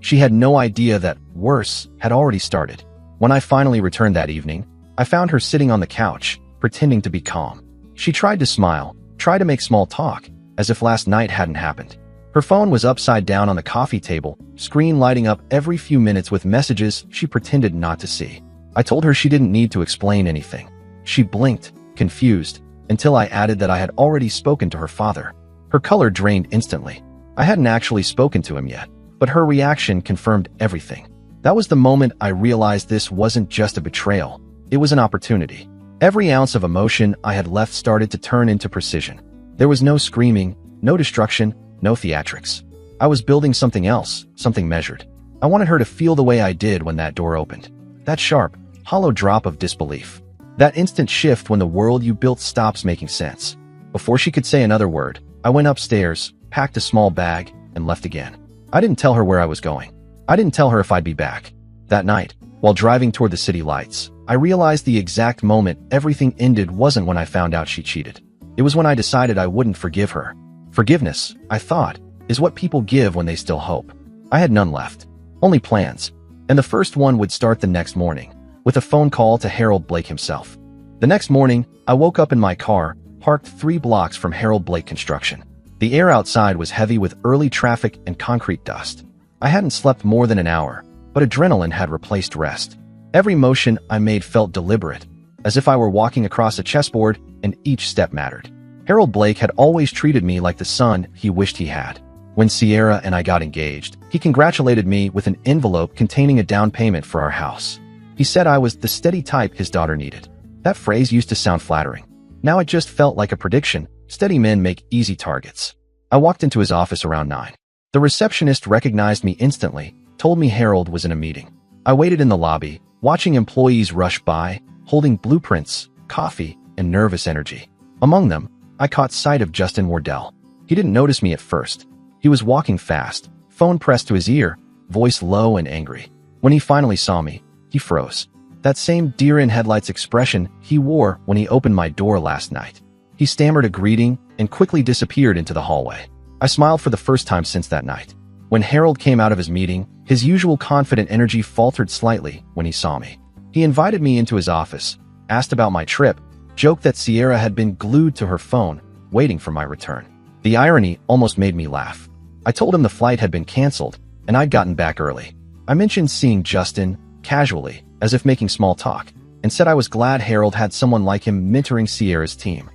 She had no idea that worse had already started. When I finally returned that evening, I found her sitting on the couch, pretending to be calm. She tried to smile, tried to make small talk, as if last night hadn't happened. Her phone was upside down on the coffee table, screen lighting up every few minutes with messages she pretended not to see. I told her she didn't need to explain anything. She blinked, confused, until I added that I had already spoken to her father. Her color drained instantly. I hadn't actually spoken to him yet, but her reaction confirmed everything. That was the moment I realized this wasn't just a betrayal. It was an opportunity. Every ounce of emotion I had left started to turn into precision. There was no screaming, no destruction, no theatrics. I was building something else, something measured. I wanted her to feel the way I did when that door opened. That sharp, hollow drop of disbelief. That instant shift when the world you built stops making sense. Before she could say another word, I went upstairs, packed a small bag, and left again. I didn't tell her where I was going. I didn't tell her if I'd be back. That night, while driving toward the city lights, I realized the exact moment everything ended wasn't when I found out she cheated. It was when I decided I wouldn't forgive her. Forgiveness, I thought, is what people give when they still hope. I had none left. Only plans. And the first one would start the next morning, with a phone call to Harold Blake himself. The next morning, I woke up in my car, parked 3 blocks from Harold Blake Construction. The air outside was heavy with early traffic and concrete dust. I hadn't slept more than an hour, but adrenaline had replaced rest. Every motion I made felt deliberate, as if I were walking across a chessboard and each step mattered. Harold Blake had always treated me like the son he wished he had. When Sierra and I got engaged, he congratulated me with an envelope containing a down payment for our house. He said I was the steady type his daughter needed. That phrase used to sound flattering. Now it just felt like a prediction. Steady men make easy targets. I walked into his office around 9. The receptionist recognized me instantly, told me Harold was in a meeting. I waited in the lobby, watching employees rush by, holding blueprints, coffee, and nervous energy. Among them, I caught sight of Justin Wardell. He didn't notice me at first. He was walking fast, phone pressed to his ear, voice low and angry. When he finally saw me, he froze. That same deer-in-headlights expression he wore when he opened my door last night. He stammered a greeting and quickly disappeared into the hallway. I smiled for the first time since that night. When Harold came out of his meeting, his usual confident energy faltered slightly when he saw me. He invited me into his office, asked about my trip, joked that Sierra had been glued to her phone, waiting for my return. The irony almost made me laugh. I told him the flight had been canceled, and I'd gotten back early. I mentioned seeing Justin, casually, as if making small talk, and said I was glad Harold had someone like him mentoring Sierra's team.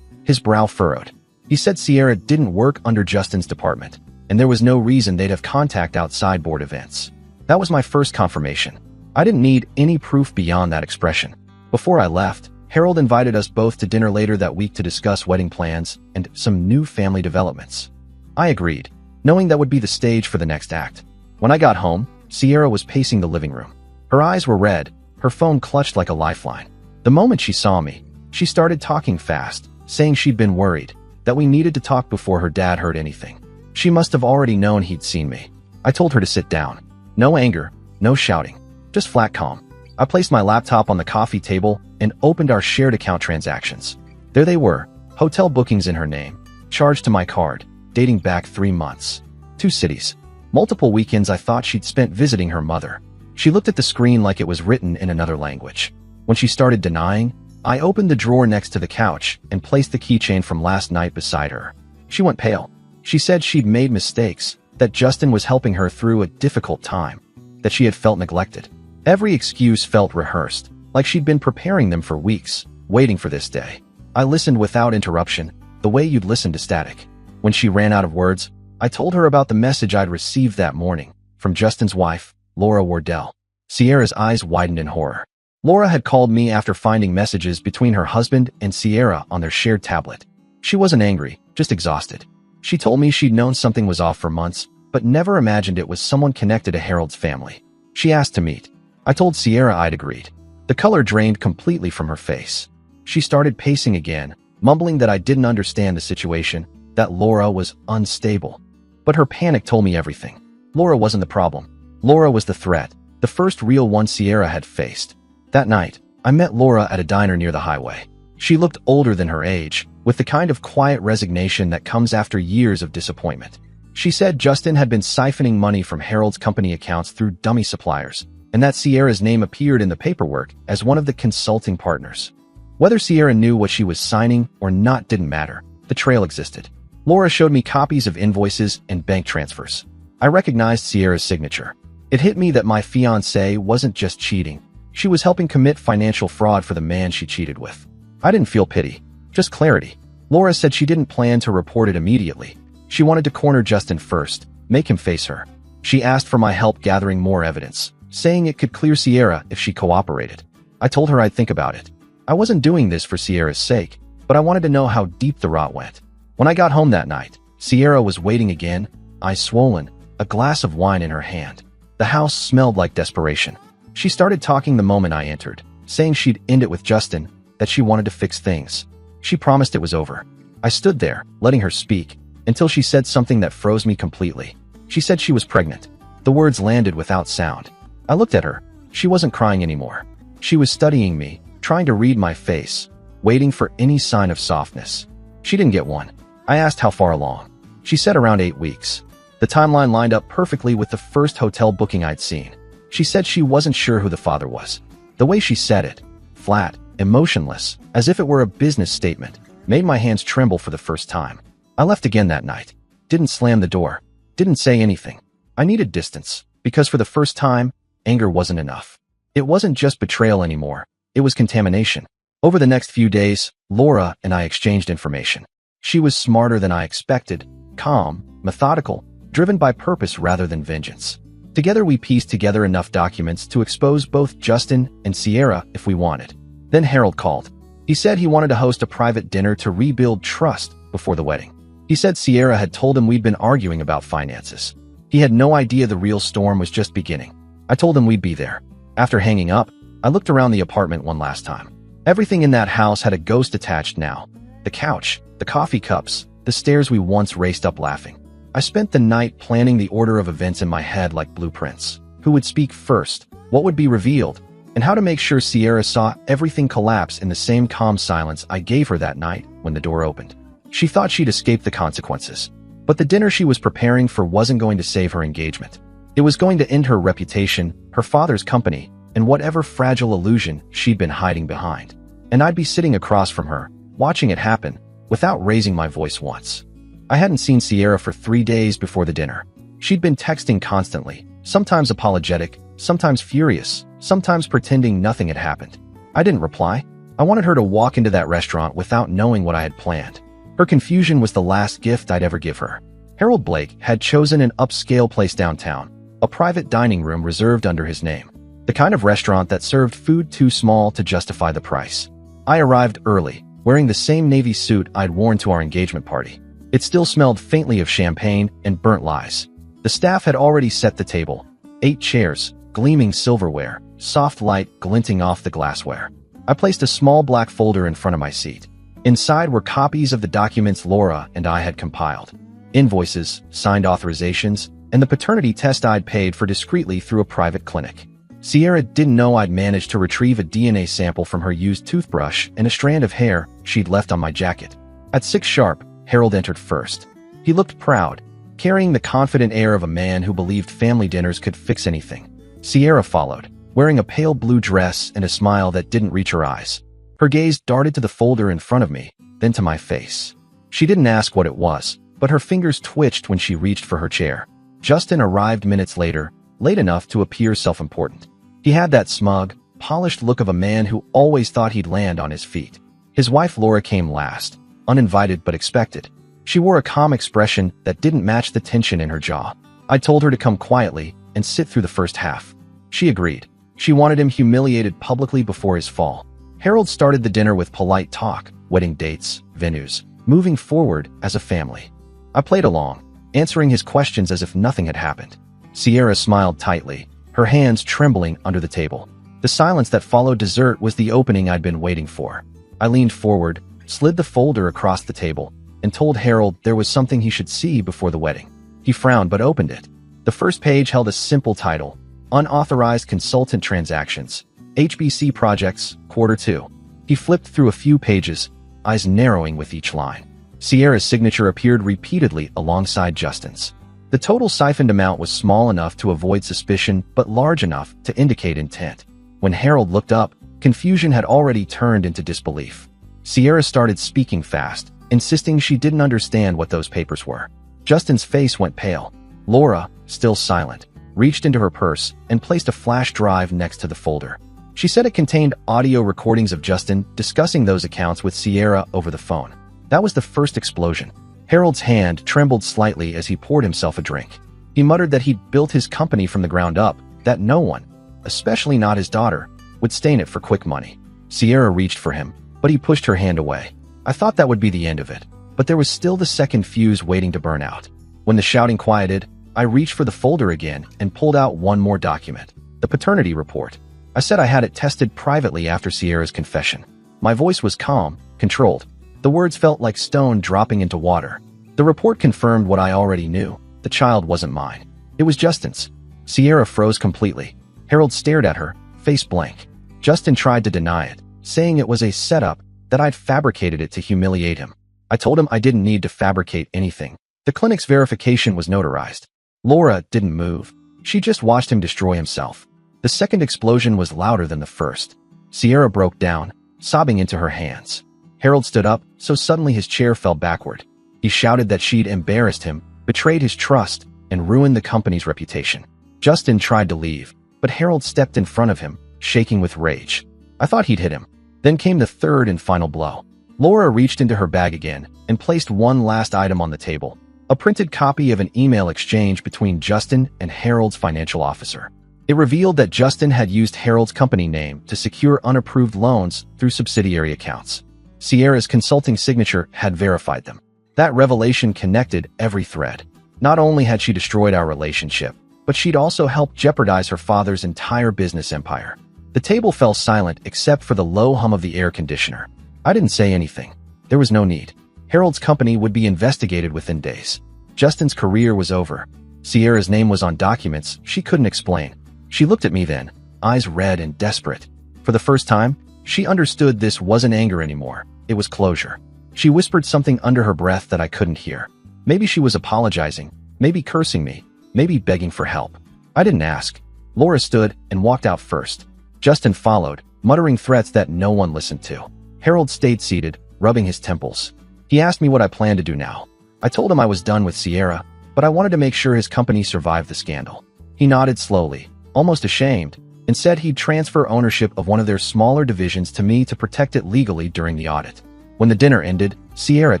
His brow furrowed. He said Sierra didn't work under Justin's department, and there was no reason they'd have contact outside board events. That was my first confirmation. I didn't need any proof beyond that expression. Before I left, Harold invited us both to dinner later that week to discuss wedding plans and some new family developments. I agreed, knowing that would be the stage for the next act. When I got home, Sierra was pacing the living room. Her eyes were red, her phone clutched like a lifeline. The moment she saw me, she started talking fast, saying she'd been worried, that we needed to talk before her dad heard anything. She must have already known he'd seen me. I told her to sit down. No anger, no shouting, just flat calm. I placed my laptop on the coffee table and opened our shared account transactions. There they were, hotel bookings in her name, charged to my card, dating back 3 months. 2 cities. Multiple weekends I thought she'd spent visiting her mother. She looked at the screen like it was written in another language. When she started denying, I opened the drawer next to the couch and placed the keychain from last night beside her. She went pale. She said she'd made mistakes, that Justin was helping her through a difficult time, that she had felt neglected. Every excuse felt rehearsed, like she'd been preparing them for weeks, waiting for this day. I listened without interruption, the way you'd listen to static. When she ran out of words, I told her about the message I'd received that morning, from Justin's wife, Laura Wardell. Sierra's eyes widened in horror. Laura had called me after finding messages between her husband and Sierra on their shared tablet. She wasn't angry, just exhausted. She told me she'd known something was off for months, but never imagined it was someone connected to Harold's family. She asked to meet. I told Sierra I'd agreed. The color drained completely from her face. She started pacing again, mumbling that I didn't understand the situation, that Laura was unstable. But her panic told me everything. Laura wasn't the problem. Laura was the threat, the first real one Sierra had faced. That night, I met Laura at a diner near the highway. She looked older than her age, with the kind of quiet resignation that comes after years of disappointment. She said Justin had been siphoning money from Harold's company accounts through dummy suppliers, and that Sierra's name appeared in the paperwork as one of the consulting partners. Whether Sierra knew what she was signing or not didn't matter. The trail existed. Laura showed me copies of invoices and bank transfers. I recognized Sierra's signature. It hit me that my fiancée wasn't just cheating. She was helping commit financial fraud for the man she cheated with. I didn't feel pity, just clarity. Laura said she didn't plan to report it immediately. She wanted to corner Justin first, make him face her. She asked for my help gathering more evidence, saying it could clear Sierra if she cooperated. I told her I'd think about it. I wasn't doing this for Sierra's sake, but I wanted to know how deep the rot went. When I got home that night, Sierra was waiting again, eyes swollen, a glass of wine in her hand. The house smelled like desperation. She started talking the moment I entered, saying she'd end it with Justin, that she wanted to fix things. She promised it was over. I stood there, letting her speak, until she said something that froze me completely. She said she was pregnant. The words landed without sound. I looked at her. She wasn't crying anymore. She was studying me, trying to read my face, waiting for any sign of softness. She didn't get one. I asked how far along. She said around 8 weeks. The timeline lined up perfectly with the first hotel booking I'd seen. She said she wasn't sure who the father was. The way she said it, flat, emotionless, as if it were a business statement, made my hands tremble for the first time. I left again that night. Didn't slam the door. Didn't say anything. I needed distance, because for the first time, anger wasn't enough. It wasn't just betrayal anymore. It was contamination. Over the next few days, Laura and I exchanged information. She was smarter than I expected, calm, methodical, driven by purpose rather than vengeance. Together we pieced together enough documents to expose both Justin and Sierra if we wanted. Then Harold called. He said he wanted to host a private dinner to rebuild trust before the wedding. He said Sierra had told him we'd been arguing about finances. He had no idea the real storm was just beginning. I told him we'd be there. After hanging up, I looked around the apartment one last time. Everything in that house had a ghost attached now. The couch, the coffee cups, the stairs we once raced up laughing. I spent the night planning the order of events in my head like blueprints. Who would speak first? What would be revealed? And how to make sure Sierra saw everything collapse in the same calm silence I gave her that night when the door opened. She thought she'd escape the consequences. But the dinner she was preparing for wasn't going to save her engagement. It was going to end her reputation, her father's company, and whatever fragile illusion she'd been hiding behind. And I'd be sitting across from her, watching it happen, without raising my voice once. I hadn't seen Sierra for 3 days before the dinner. She'd been texting constantly, sometimes apologetic, sometimes furious, sometimes pretending nothing had happened. I didn't reply. I wanted her to walk into that restaurant without knowing what I had planned. Her confusion was the last gift I'd ever give her. Harold Blake had chosen an upscale place downtown, a private dining room reserved under his name. The kind of restaurant that served food too small to justify the price. I arrived early, wearing the same navy suit I'd worn to our engagement party. It still smelled faintly of champagne and burnt lies. The staff had already set the table. 8 chairs, gleaming silverware, soft light glinting off the glassware. I placed a small black folder in front of my seat. Inside were copies of the documents Laura and I had compiled. Invoices, signed authorizations, and the paternity test I'd paid for discreetly through a private clinic. Sierra didn't know I'd managed to retrieve a DNA sample from her used toothbrush and a strand of hair she'd left on my jacket. At 6 sharp, Harold entered first. He looked proud, carrying the confident air of a man who believed family dinners could fix anything. Sierra followed, wearing a pale blue dress and a smile that didn't reach her eyes. Her gaze darted to the folder in front of me, then to my face. She didn't ask what it was, but her fingers twitched when she reached for her chair. Justin arrived minutes later, late enough to appear self-important. He had that smug, polished look of a man who always thought he'd land on his feet. His wife Laura came last, uninvited but expected. She wore a calm expression that didn't match the tension in her jaw. I told her to come quietly and sit through the first half. She agreed. She wanted him humiliated publicly before his fall. Harold started the dinner with polite talk, wedding dates, venues, moving forward as a family. I played along, answering his questions as if nothing had happened. Sierra smiled tightly, her hands trembling under the table. The silence that followed dessert was the opening I'd been waiting for. I leaned forward, slid the folder across the table, and told Harold there was something he should see before the wedding. He frowned but opened it. The first page held a simple title, Unauthorized Consultant Transactions, HBC Projects, Quarter 2. He flipped through a few pages, eyes narrowing with each line. Sierra's signature appeared repeatedly alongside Justin's. The total siphoned amount was small enough to avoid suspicion but large enough to indicate intent. When Harold looked up, confusion had already turned into disbelief. Sierra started speaking fast, insisting she didn't understand what those papers were. Justin's face went pale. Laura, still silent, reached into her purse and placed a flash drive next to the folder. She said it contained audio recordings of Justin discussing those accounts with Sierra over the phone. That was the first explosion. Harold's hand trembled slightly as he poured himself a drink. He muttered that he'd built his company from the ground up, that no one, especially not his daughter, would stain it for quick money. Sierra reached for him, but he pushed her hand away. I thought that would be the end of it, but there was still the second fuse waiting to burn out. When the shouting quieted, I reached for the folder again and pulled out one more document, the paternity report. I said I had it tested privately after Sierra's confession. My voice was calm, controlled. The words felt like stone dropping into water. The report confirmed what I already knew. The child wasn't mine. It was Justin's. Sierra froze completely. Harold stared at her, face blank. Justin tried to deny it, saying it was a setup, that I'd fabricated it to humiliate him. I told him I didn't need to fabricate anything. The clinic's verification was notarized. Laura didn't move. She just watched him destroy himself. The second explosion was louder than the first. Sierra broke down, sobbing into her hands. Harold stood up, so suddenly his chair fell backward. He shouted that she'd embarrassed him, betrayed his trust, and ruined the company's reputation. Justin tried to leave, but Harold stepped in front of him, shaking with rage. I thought he'd hit him. Then came the third and final blow. Laura reached into her bag again and placed one last item on the table, a printed copy of an email exchange between Justin and Harold's financial officer. It revealed that Justin had used Harold's company name to secure unapproved loans through subsidiary accounts. Sierra's consulting signature had verified them. That revelation connected every thread. Not only had she destroyed our relationship, but she'd also helped jeopardize her father's entire business empire. The table fell silent except for the low hum of the air conditioner. I didn't say anything. There was no need. Harold's company would be investigated within days. Justin's career was over. Sierra's name was on documents she couldn't explain. She looked at me then, eyes red and desperate. For the first time, she understood this wasn't anger anymore. It was closure. She whispered something under her breath that I couldn't hear. Maybe she was apologizing, maybe cursing me, maybe begging for help. I didn't ask. Laura stood and walked out first. Justin followed, muttering threats that no one listened to. Harold stayed seated, rubbing his temples. He asked me what I planned to do now. I told him I was done with Sierra, but I wanted to make sure his company survived the scandal. He nodded slowly, almost ashamed, and said he'd transfer ownership of one of their smaller divisions to me to protect it legally during the audit. When the dinner ended, Sierra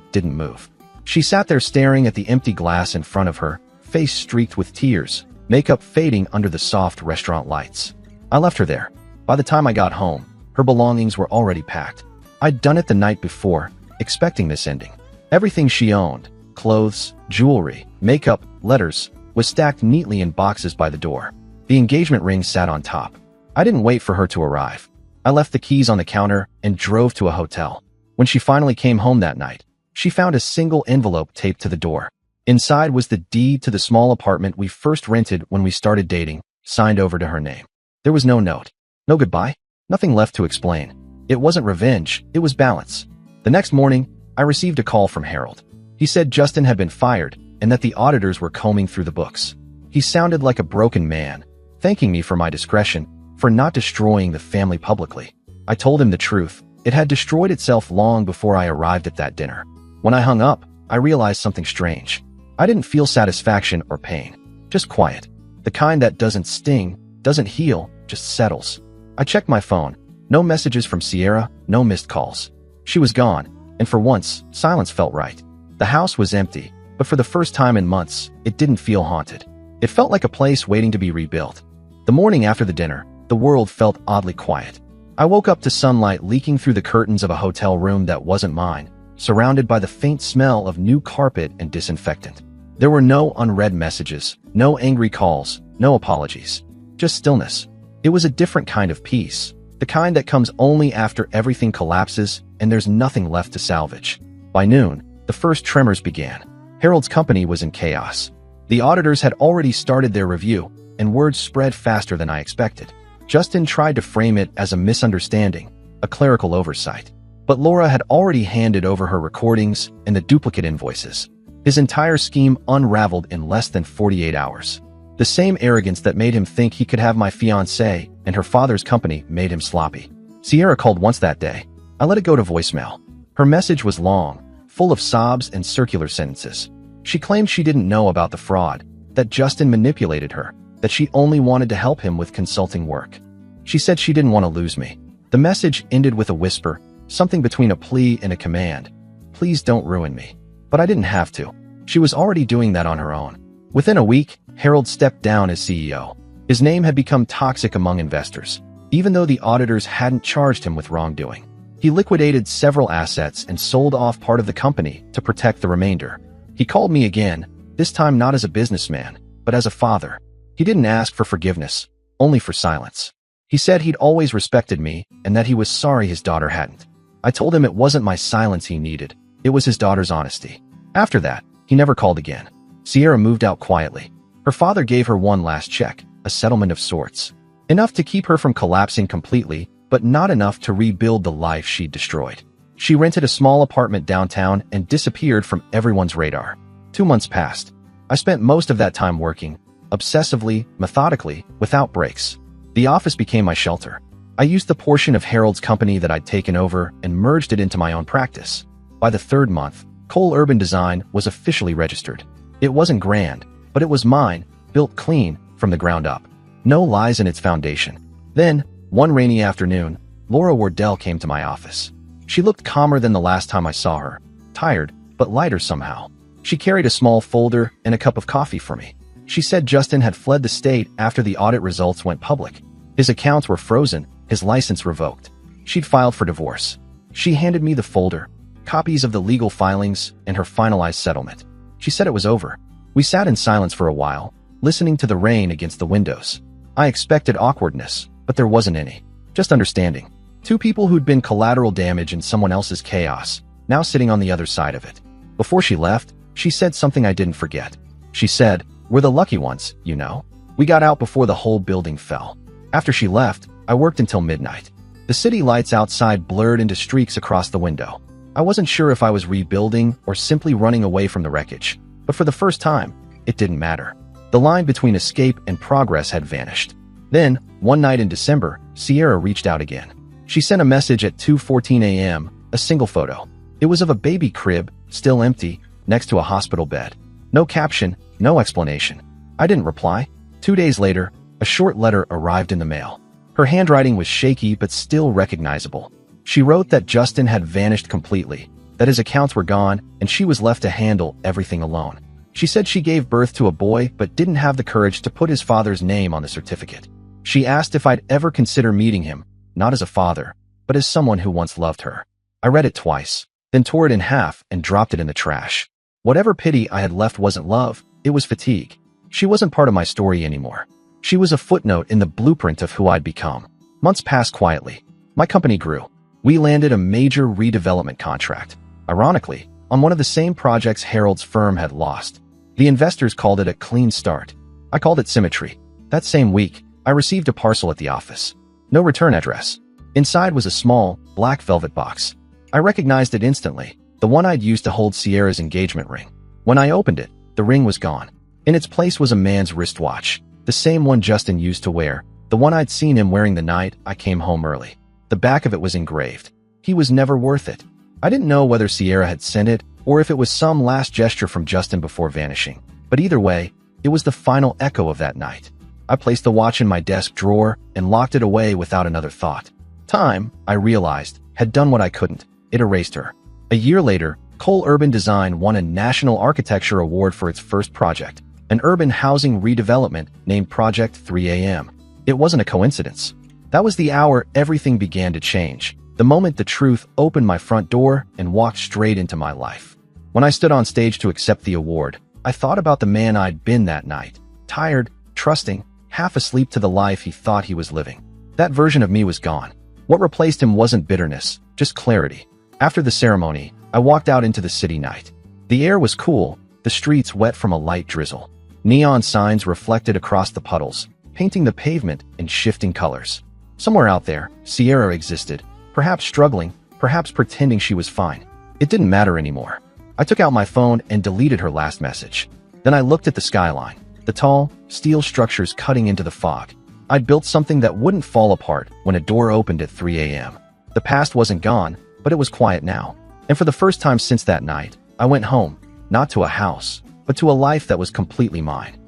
didn't move. She sat there staring at the empty glass in front of her, face streaked with tears, makeup fading under the soft restaurant lights. I left her there. By the time I got home, her belongings were already packed. I'd done it the night before, expecting this ending. Everything she owned, clothes, jewelry, makeup, letters, was stacked neatly in boxes by the door. The engagement ring sat on top. I didn't wait for her to arrive. I left the keys on the counter and drove to a hotel. When she finally came home that night, she found a single envelope taped to the door. Inside was the deed to the small apartment we first rented when we started dating, signed over to her name. There was no note, no goodbye, nothing left to explain. It wasn't revenge, it was balance. The next morning, I received a call from Harold. He said Justin had been fired and that the auditors were combing through the books. He sounded like a broken man, thanking me for my discretion, for not destroying the family publicly. I told him the truth. It had destroyed itself long before I arrived at that dinner. When I hung up, I realized something strange. I didn't feel satisfaction or pain, just quiet. The kind that doesn't sting, doesn't heal, just settles. I checked my phone. No messages from Sierra, no missed calls. She was gone, and for once, silence felt right. The house was empty, but for the first time in months, it didn't feel haunted. It felt like a place waiting to be rebuilt. The morning after the dinner, the world felt oddly quiet. I woke up to sunlight leaking through the curtains of a hotel room that wasn't mine, surrounded by the faint smell of new carpet and disinfectant. There were no unread messages, no angry calls, no apologies. Just stillness. It was a different kind of peace, the kind that comes only after everything collapses and there's nothing left to salvage. By noon, the first tremors began. Harold's company was in chaos. The auditors had already started their review, and words spread faster than I expected. Justin tried to frame it as a misunderstanding, a clerical oversight. But Laura had already handed over her recordings and the duplicate invoices. His entire scheme unraveled in less than 48 hours. The same arrogance that made him think he could have my fiancée and her father's company made him sloppy. Sierra called once that day. I let it go to voicemail. Her message was long, full of sobs and circular sentences. She claimed she didn't know about the fraud, that Justin manipulated her, that she only wanted to help him with consulting work. She said she didn't want to lose me. The message ended with a whisper, something between a plea and a command. Please don't ruin me. But I didn't have to. She was already doing that on her own. Within a week, Harold stepped down as CEO. His name had become toxic among investors, even though the auditors hadn't charged him with wrongdoing. He liquidated several assets and sold off part of the company to protect the remainder. He called me again, this time not as a businessman, but as a father. He didn't ask for forgiveness, only for silence. He said he'd always respected me and that he was sorry his daughter hadn't. I told him it wasn't my silence he needed, it was his daughter's honesty. After that, he never called again. Sierra moved out quietly. Her father gave her one last check, a settlement of sorts. Enough to keep her from collapsing completely, but not enough to rebuild the life she'd destroyed. She rented a small apartment downtown and disappeared from everyone's radar. 2 months passed. I spent most of that time working, obsessively, methodically, without breaks. The office became my shelter. I used the portion of Harold's company that I'd taken over and merged it into my own practice. By the 3rd month, Cole Urban Design was officially registered. It wasn't grand, but it was mine, built clean, from the ground up. No lies in its foundation. Then, one rainy afternoon, Laura Wardell came to my office. She looked calmer than the last time I saw her, tired, but lighter somehow. She carried a small folder and a cup of coffee for me. She said Justin had fled the state after the audit results went public. His accounts were frozen, his license revoked. She'd filed for divorce. She handed me the folder, copies of the legal filings, and her finalized settlement. She said it was over. We sat in silence for a while, listening to the rain against the windows. I expected awkwardness, but there wasn't any. Just understanding. 2 people who'd been collateral damage in someone else's chaos, now sitting on the other side of it. Before she left, she said something I didn't forget. She said, "We're the lucky ones, you know. We got out before the whole building fell." After she left, I worked until midnight. The city lights outside blurred into streaks across the window. I wasn't sure if I was rebuilding or simply running away from the wreckage, but for the first time, it didn't matter. The line between escape and progress had vanished. Then, one night in December, Sierra reached out again. She sent a message at 2:14 a.m., a single photo. It was of a baby crib, still empty, next to a hospital bed. No caption, no explanation. I didn't reply. 2 days later, a short letter arrived in the mail. Her handwriting was shaky but still recognizable. She wrote that Justin had vanished completely, that his accounts were gone, and she was left to handle everything alone. She said she gave birth to a boy but didn't have the courage to put his father's name on the certificate. She asked if I'd ever consider meeting him, not as a father, but as someone who once loved her. I read it twice, then tore it in half and dropped it in the trash. Whatever pity I had left wasn't love, it was fatigue. She wasn't part of my story anymore. She was a footnote in the blueprint of who I'd become. Months passed quietly. My company grew. We landed a major redevelopment contract. Ironically, on one of the same projects Harold's firm had lost. The investors called it a clean start. I called it symmetry. That same week, I received a parcel at the office. No return address. Inside was a small, black velvet box. I recognized it instantly, the one I'd used to hold Sierra's engagement ring. When I opened it, the ring was gone. In its place was a man's wristwatch, the same one Justin used to wear, the one I'd seen him wearing the night I came home early. The back of it was engraved. He was never worth it. I didn't know whether Sierra had sent it or if it was some last gesture from Justin before vanishing. But either way, it was the final echo of that night. I placed the watch in my desk drawer and locked it away without another thought. Time, I realized, had done what I couldn't. It erased her. A year later, Cole Urban Design won a National Architecture Award for its first project, an urban housing redevelopment named Project 3AM. It wasn't a coincidence. That was the hour everything began to change, the moment the truth opened my front door and walked straight into my life. When I stood on stage to accept the award, I thought about the man I'd been that night, tired, trusting, half asleep to the life he thought he was living. That version of me was gone. What replaced him wasn't bitterness, just clarity. After the ceremony, I walked out into the city night. The air was cool, the streets wet from a light drizzle. Neon signs reflected across the puddles, painting the pavement in shifting colors. Somewhere out there, Sierra existed, perhaps struggling, perhaps pretending she was fine. It didn't matter anymore. I took out my phone and deleted her last message. Then I looked at the skyline, the tall, steel structures cutting into the fog. I'd built something that wouldn't fall apart when a door opened at 3 a.m. The past wasn't gone, but it was quiet now. And for the first time since that night, I went home, not to a house, but to a life that was completely mine.